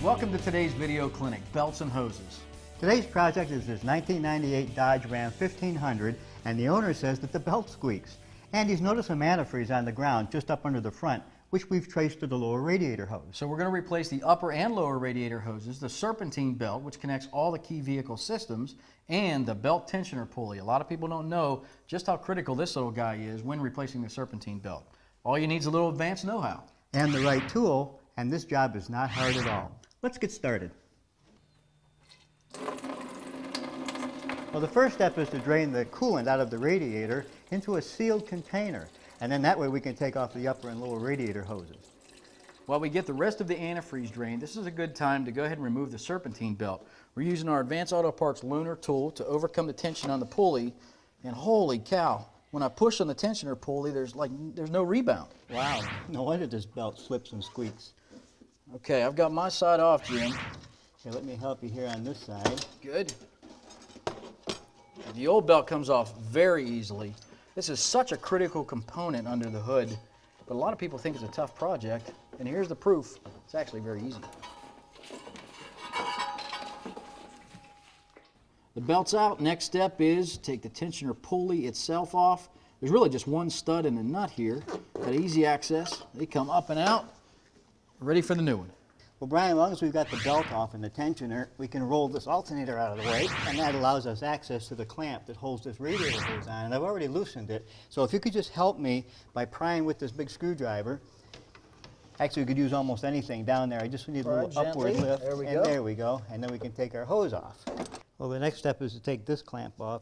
Welcome to today's video clinic, Belts and Hoses. Today's project is this 1998 Dodge Ram 1500, and the owner says that the belt squeaks. And he's noticed some antifreeze on the ground just up under the front, which we've traced to the lower radiator hose. So we're going to replace the upper and lower radiator hoses, the serpentine belt, which connects all the key vehicle systems, and the belt tensioner pulley. A lot of people don't know just how critical this little guy is when replacing the serpentine belt. All you need is a little advanced know-how. And the right tool, and this job is not hard at all. Let's get started. Well, the first step is to drain the coolant out of the radiator into a sealed container, and then that way we can take off the upper and lower radiator hoses. While we get the rest of the antifreeze drained, this is a good time to go ahead and remove the serpentine belt. We're using our Advanced Auto Parts Lunar tool to overcome the tension on the pulley, and holy cow, when I push on the tensioner pulley, there's no rebound. Wow, no wonder this belt slips and squeaks. Okay, I've got my side off, Jim. Okay, let me help you here on this side. Good. The old belt comes off very easily. This is such a critical component under the hood, but a lot of people think it's a tough project, and here's the proof. It's actually very easy. The belt's out. Next step is take the tensioner pulley itself off. There's really just one stud and a nut here. Got easy access. They come up and out. Ready for the new one. Well, Brian, as long as we've got the belt off and the tensioner, we can roll this alternator out of the way, and that allows us access to the clamp that holds this radiator hose on. And I've already loosened it, so if you could just help me by prying with this big screwdriver. Actually, we could use almost anything down there. I just need a little upward lift. There we and go. There we go. And then we can take our hose off. Well, the next step is to take this clamp off.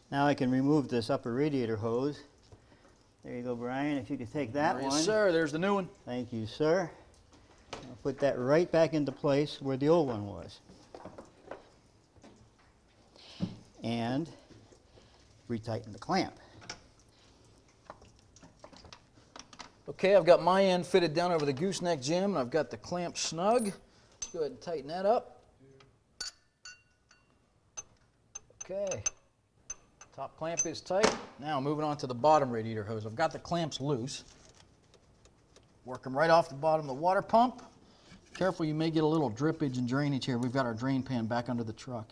Now I can remove this upper radiator hose. There you go, Brian. If you could take that one. Yes, sir. There's the new one. Thank you, sir. I'll put that right back into place where the old one was. And retighten the clamp. Okay, I've got my end fitted down over the gooseneck, Jim, and I've got the clamp snug. Go ahead and tighten that up. Okay. Top clamp is tight. Now moving on to the bottom radiator hose. I've got the clamps loose. Work them right off the bottom of the water pump. Careful, you may get a little drippage and drainage here. We've got our drain pan back under the truck.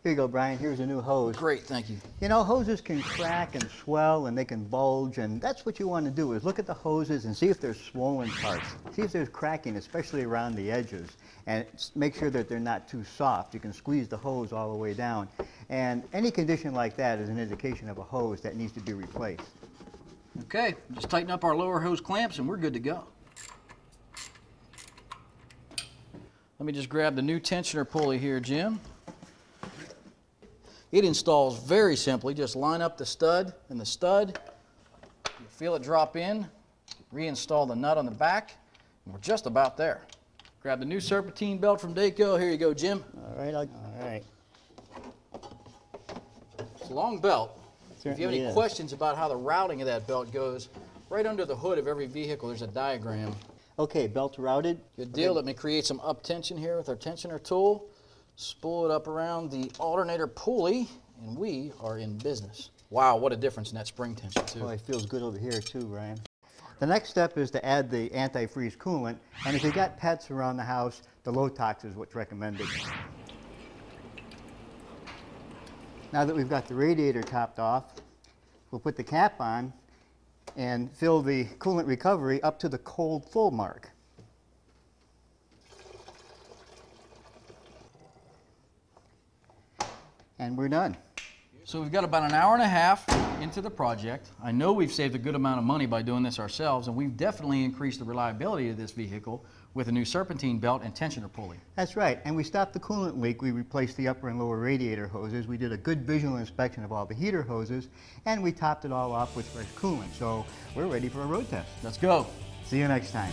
Here you go, Brian. Here's a new hose. Great, thank you. You know, hoses can crack and swell and they can bulge, and that's what you want to do is look at the hoses and see if there's swollen parts. See if there's cracking, especially around the edges, and make sure that they're not too soft. You can squeeze the hose all the way down, and any condition like that is an indication of a hose that needs to be replaced. Okay, just tighten up our lower hose clamps and we're good to go. Let me just grab the new tensioner pulley here, Jim. It installs very simply. Just line up the stud and the stud. You feel it drop in. Reinstall the nut on the back. And we're just about there. Grab the new serpentine belt from Dayco. Here you go, Jim. All right. All right. It's a long belt. If you have any Certainly is. questions about how the routing of that belt goes, right under the hood of every vehicle there's a diagram. Okay, belt routed. Good deal. Let me create some up tension here with our tensioner tool. Spool it up around the alternator pulley, and we are in business. Wow, what a difference in that spring tension, too. Oh, it feels good over here, too, Brian. The next step is to add the antifreeze coolant, and if you've got pets around the house, the low tox is what's recommended. Now that we've got the radiator topped off, we'll put the cap on and fill the coolant recovery up to the cold full mark. And we're done. So we've got about an hour and a half into the project. I know we've saved a good amount of money by doing this ourselves, and we've definitely increased the reliability of this vehicle with a new serpentine belt and tensioner pulley. That's right, and we stopped the coolant leak. We replaced the upper and lower radiator hoses. We did a good visual inspection of all the heater hoses, and we topped it all off with fresh coolant. So we're ready for a road test. Let's go. See you next time.